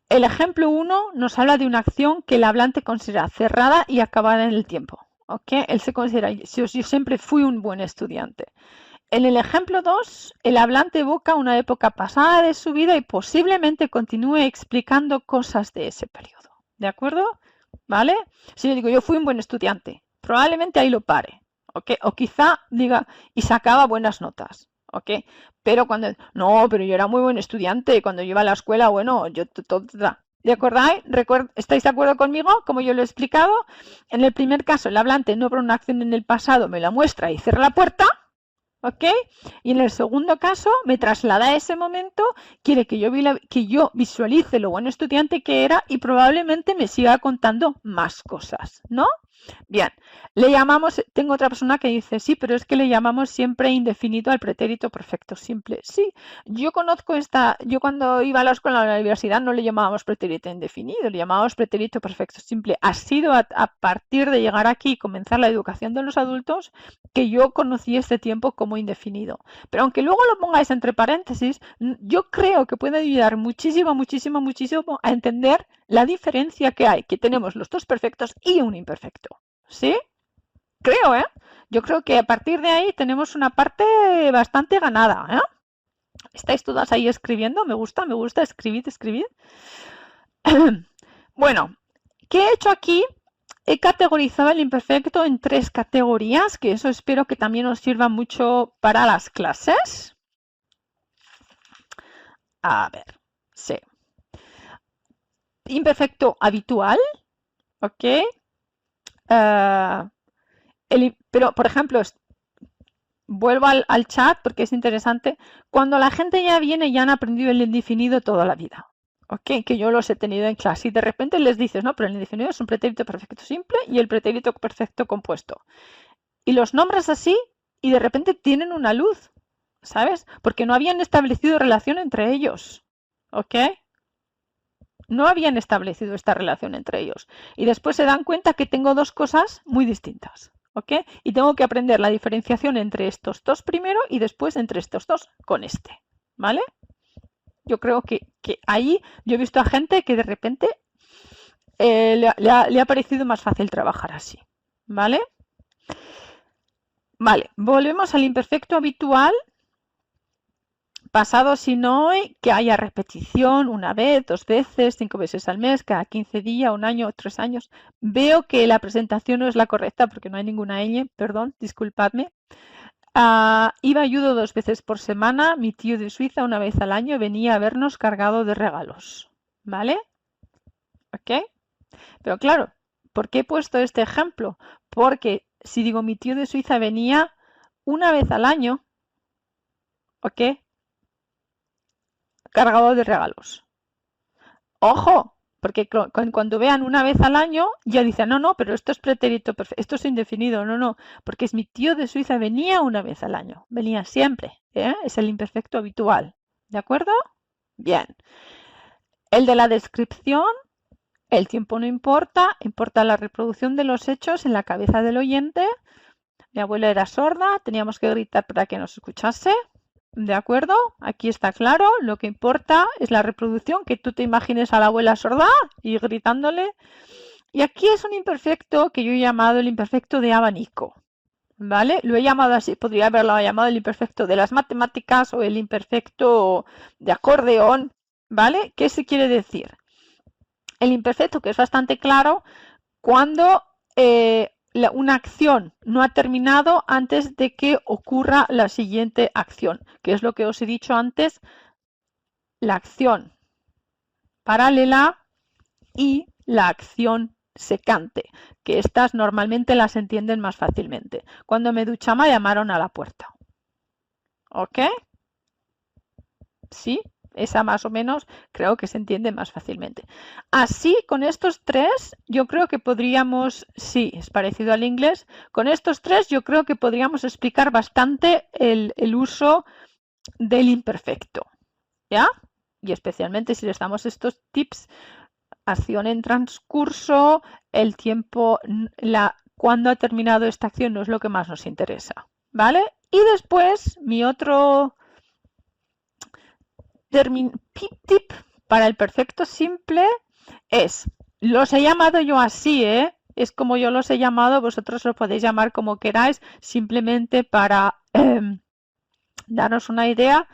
Speaker 1: El ejemplo 1 nos habla de una acción que el hablante considera cerrada y acabada en el tiempo. ¿Okay? Él se considera, yo siempre fui un buen estudiante. En el ejemplo 2, el hablante evoca una época pasada de su vida y posiblemente continúe explicando cosas de ese periodo. ¿De acuerdo? ¿Vale? Si yo digo, yo fui un buen estudiante, probablemente ahí lo pare. ¿Okay? O quizá diga, y sacaba buenas notas. ¿Ok? Pero cuando, no, pero yo era muy buen estudiante, cuando yo iba a la escuela, bueno, yo, ¿de acordáis? ¿Estáis de acuerdo conmigo? Como yo lo he explicado, en el primer caso, el hablante no por una acción en el pasado me la muestra y cierra la puerta, ¿ok? Y en el segundo caso, me traslada a ese momento, quiere que yo visualice lo buen estudiante que era y probablemente me siga contando más cosas, ¿no? Bien, le llamamos, tengo otra persona que dice, sí, pero es que le llamamos siempre indefinido al pretérito perfecto simple. Sí, yo conozco yo cuando iba a la escuela, a la universidad, no le llamábamos pretérito indefinido, le llamábamos pretérito perfecto simple. Ha sido a partir de llegar aquí y comenzar la educación de los adultos que yo conocí este tiempo como indefinido. Pero aunque luego lo pongáis entre paréntesis, yo creo que puede ayudar muchísimo, muchísimo, muchísimo a entender la diferencia que hay, que tenemos los dos perfectos y un imperfecto. ¿Sí? Creo, ¿eh? Yo creo que a partir de ahí tenemos una parte bastante ganada, ¿eh? ¿Estáis todas ahí escribiendo? Me gusta, escribid, escribid. Bueno, ¿qué he hecho aquí? He categorizado el imperfecto en 3 categorías, que eso espero que también os sirva mucho para las clases. A ver, sí. Imperfecto habitual, ¿ok? Pero, por ejemplo, vuelvo al chat porque es interesante. Cuando la gente ya viene, ya han aprendido el indefinido toda la vida. ¿Ok? Que yo los he tenido en clase y de repente les dices, no, pero el indefinido es un pretérito perfecto simple y el pretérito perfecto compuesto. Y los nombras así y de repente tienen una luz, ¿sabes? Porque no habían establecido relación entre ellos. ¿Ok? No habían establecido esta relación entre ellos. Y después se dan cuenta que tengo dos cosas muy distintas. ¿Ok? Y tengo que aprender la diferenciación entre estos dos primero y después entre estos dos con este. ¿Vale? Yo creo que ahí yo he visto a gente que de repente le ha parecido más fácil trabajar así. ¿Vale? Vale, volvemos al imperfecto habitual. Pasado sin hoy, que haya repetición una vez, 2 veces, 5 veces al mes, cada 15 días, un año, 3 años. Veo que la presentación no es la correcta porque no hay ninguna ñ, perdón, disculpadme. Iba ayudo 2 veces por semana, mi tío de Suiza una vez al año venía a vernos cargado de regalos. ¿Vale? ¿Ok? Pero claro, ¿por qué he puesto este ejemplo? Porque si digo mi tío de Suiza venía una vez al año, ¿ok? Cargado de regalos. ¡Ojo! Porque cuando vean una vez al año, ya dicen, no, no, pero esto es pretérito perfecto, esto es indefinido, no, no, porque es mi tío de Suiza, venía una vez al año, venía siempre, ¿eh? Es el imperfecto habitual, ¿de acuerdo? Bien. El de la descripción, el tiempo no importa, importa la reproducción de los hechos en la cabeza del oyente. Mi abuela era sorda, teníamos que gritar para que nos escuchase. ¿De acuerdo? Aquí está claro, lo que importa es la reproducción, que tú te imagines a la abuela sorda y gritándole. Y aquí es un imperfecto que yo he llamado el imperfecto de abanico. ¿Vale? Lo he llamado así, podría haberlo llamado el imperfecto de las matemáticas o el imperfecto de acordeón. ¿Vale? ¿Qué se quiere decir? El imperfecto, que es bastante claro, cuando una acción no ha terminado antes de que ocurra la siguiente acción, que es lo que os he dicho antes, la acción paralela y la acción secante, que estas normalmente las entienden más fácilmente. Cuando me duchaba llamaron a la puerta. ¿Ok? ¿Sí? Esa más o menos creo que se entiende más fácilmente. Así, con estos tres, yo creo que podríamos, sí, es parecido al inglés, con estos tres yo creo que podríamos explicar bastante el uso del imperfecto. ¿Ya? Y especialmente si les damos estos tips, acción en transcurso, el tiempo, cuando ha terminado esta acción no es lo que más nos interesa. ¿Vale? Y después, mi otro tip para el perfecto simple es, los he llamado yo así, es como yo los he llamado, vosotros lo podéis llamar como queráis, simplemente para daros una idea.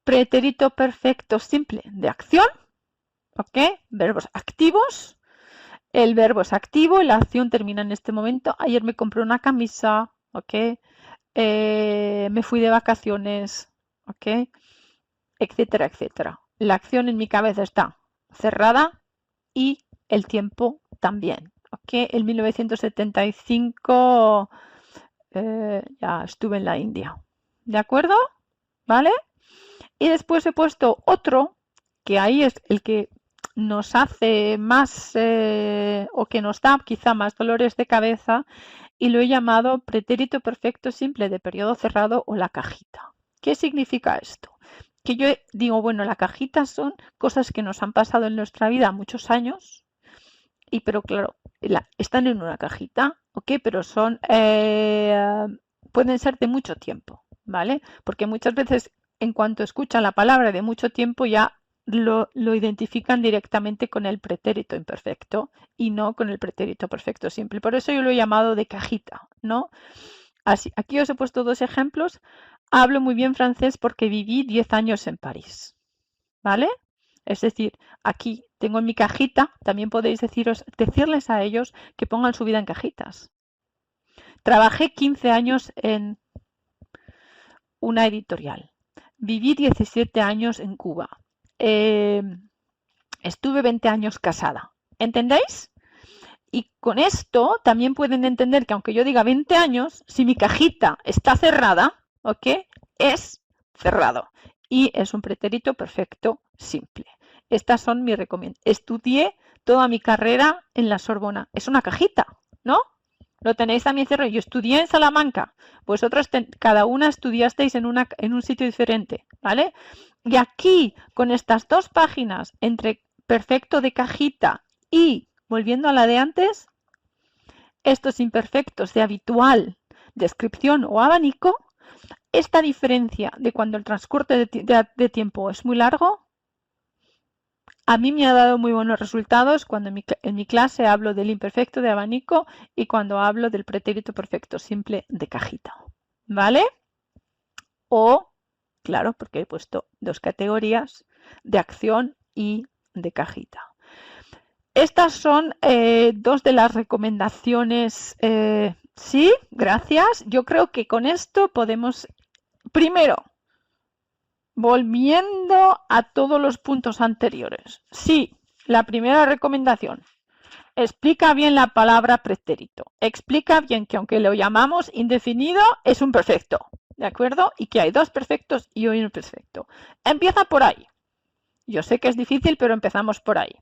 Speaker 1: Pretérito perfecto simple de acción, ¿ok? Verbos activos, el verbo es activo y la acción termina en este momento. Ayer me compré una camisa, ¿ok? Me fui de vacaciones, ¿ok? Etcétera, etcétera. La acción en mi cabeza está cerrada y el tiempo también. ¿Ok? En 1975 ya estuve en la India. ¿De acuerdo? ¿Vale? Y después he puesto otro, que ahí es el que nos hace más o que nos da quizá más dolores de cabeza, y lo he llamado pretérito perfecto simple de periodo cerrado o la cajita. ¿Qué significa esto? Que yo digo, bueno, la cajita son cosas que nos han pasado en nuestra vida muchos años, pero claro, están en una cajita, ¿ok? Pero pueden ser de mucho tiempo, ¿vale? Porque muchas veces en cuanto escuchan la palabra de mucho tiempo ya lo identifican directamente con el pretérito imperfecto y no con el pretérito perfecto simple. Por eso yo lo he llamado de cajita, ¿no? Así, aquí os he puesto dos ejemplos. Hablo muy bien francés porque viví 10 años en París, ¿vale? Es decir, aquí tengo en mi cajita, también podéis decirles a ellos que pongan su vida en cajitas. Trabajé 15 años en una editorial. Viví 17 años en Cuba. Estuve 20 años casada. ¿Entendéis? Y con esto también pueden entender que aunque yo diga 20 años, si mi cajita está cerrada, ¿ok? Es cerrado. Y es un pretérito perfecto simple. Estas son mis recomendaciones. Estudié toda mi carrera en la Sorbona. Es una cajita, ¿no? Lo tenéis también cerrado. Yo estudié en Salamanca. Vosotros cada una estudiasteis en un sitio diferente, ¿vale? Y aquí, con estas dos páginas, entre perfecto de cajita y volviendo a la de antes, estos imperfectos de habitual, descripción o abanico, esta diferencia de cuando el transcurso de tiempo es muy largo, a mí me ha dado muy buenos resultados cuando en mi clase hablo del imperfecto de abanico y cuando hablo del pretérito perfecto simple de cajita. ¿Vale? O, claro, porque he puesto dos categorías de acción y de cajita. Estas son dos de las recomendaciones. Sí, gracias. Yo creo que con esto podemos, primero, volviendo a todos los puntos anteriores. Sí, la primera recomendación. Explica bien la palabra pretérito. Explica bien que aunque lo llamamos indefinido, es un perfecto. ¿De acuerdo? Y que hay dos perfectos y un imperfecto. Empieza por ahí. Yo sé que es difícil, pero empezamos por ahí.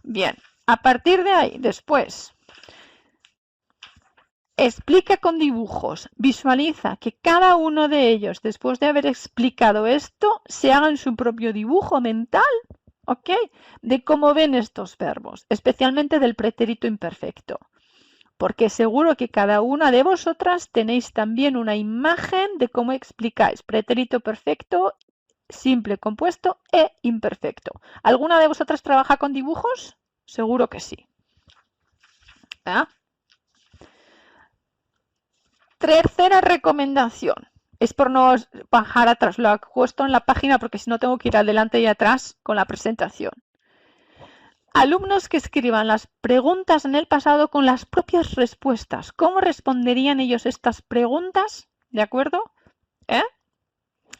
Speaker 1: Bien, a partir de ahí, después, explica con dibujos, visualiza que cada uno de ellos, después de haber explicado esto, se hagan su propio dibujo mental, ¿ok? De cómo ven estos verbos, especialmente del pretérito imperfecto. Porque seguro que cada una de vosotras tenéis también una imagen de cómo explicáis pretérito perfecto, simple, compuesto e imperfecto. ¿Alguna de vosotras trabaja con dibujos? Seguro que sí. ¿Ah? Tercera recomendación. Es por no bajar atrás, lo he puesto en la página porque si no tengo que ir adelante y atrás con la presentación. Alumnos que escriban las preguntas en el pasado con las propias respuestas. ¿Cómo responderían ellos estas preguntas? ¿De acuerdo?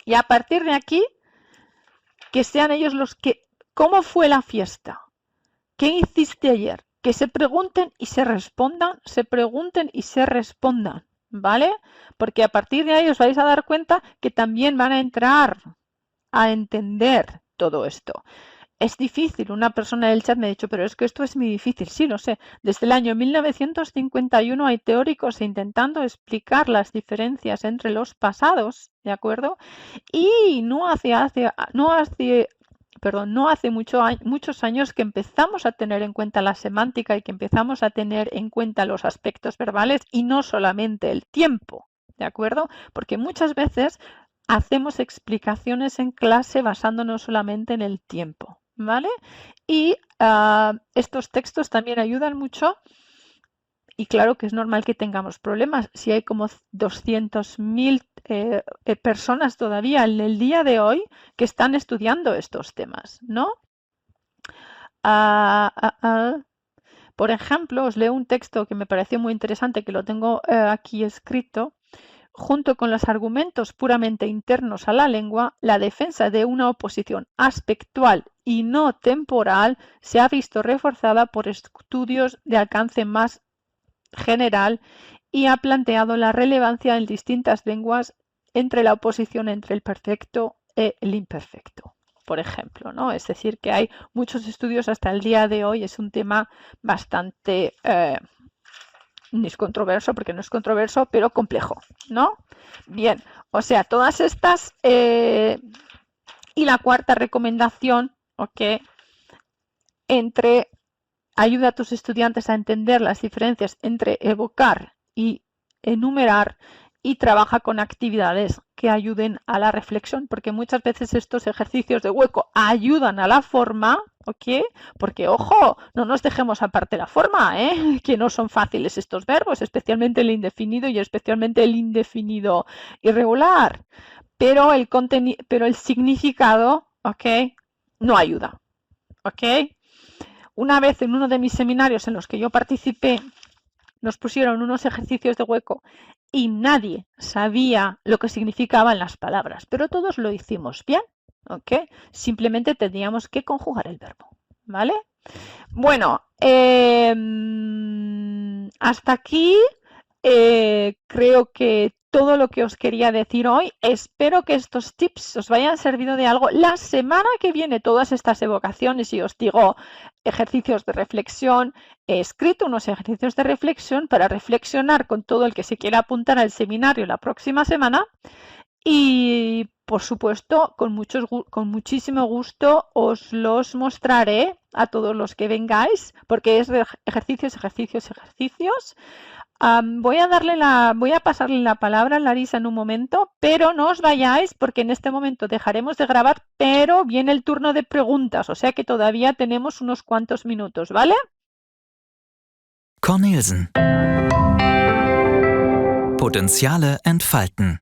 Speaker 1: Y a partir de aquí, que sean ellos los que... ¿Cómo fue la fiesta? ¿Qué hiciste ayer? Que se pregunten y se respondan, se pregunten y se respondan, ¿vale? Porque a partir de ahí os vais a dar cuenta que también van a entrar a entender todo esto. Es difícil, una persona del chat me ha dicho, pero es que esto es muy difícil. Sí, lo sé. Desde el año 1951 hay teóricos intentando explicar las diferencias entre los pasados, ¿de acuerdo? Y no hace muchos años que empezamos a tener en cuenta la semántica y que empezamos a tener en cuenta los aspectos verbales y no solamente el tiempo, ¿de acuerdo? Porque muchas veces hacemos explicaciones en clase basándonos solamente en el tiempo, ¿vale? Y estos textos también ayudan mucho. Y claro que es normal que tengamos problemas. Si hay como 200.000 personas todavía en el día de hoy que están estudiando estos temas, ¿no? Por ejemplo, os leo un texto que me pareció muy interesante, que lo tengo aquí escrito. Junto con los argumentos puramente internos a la lengua, la defensa de una oposición aspectual y no temporal se ha visto reforzada por estudios de alcance más general y ha planteado la relevancia en distintas lenguas entre la oposición entre el perfecto y el imperfecto, por ejemplo, ¿no? Es decir, que hay muchos estudios hasta el día de hoy, es un tema bastante no es controverso porque no es controverso, pero complejo, ¿no? Bien, o sea, todas estas y la cuarta recomendación, ¿ok? Entre ayuda a tus estudiantes a entender las diferencias entre evocar y enumerar y trabaja con actividades que ayuden a la reflexión, porque muchas veces estos ejercicios de hueco ayudan a la forma, ¿ok? Porque, ojo, no nos dejemos aparte la forma, que no son fáciles estos verbos, especialmente el indefinido y especialmente el indefinido irregular, pero el significado, ¿ok? No ayuda, ¿ok? Una vez en uno de mis seminarios en los que yo participé, nos pusieron unos ejercicios de hueco y nadie sabía lo que significaban las palabras, pero todos lo hicimos bien, ¿ok? Simplemente teníamos que conjugar el verbo, ¿vale? Bueno, hasta aquí creo que todo lo que os quería decir hoy. Espero que estos tips os vayan servido de algo. La semana que viene todas estas evocaciones y os digo ejercicios de reflexión. He escrito unos ejercicios de reflexión para reflexionar con todo el que se quiera apuntar al seminario la próxima semana. Y por supuesto, con muchísimo gusto os los mostraré a todos los que vengáis, porque es de ejercicios. Voy a pasarle la palabra a Larisa en un momento, pero no os vayáis porque en este momento dejaremos de grabar, pero viene el turno de preguntas, o sea que todavía tenemos unos cuantos minutos, ¿vale?
Speaker 2: Cornelsen. Potenziale entfalten.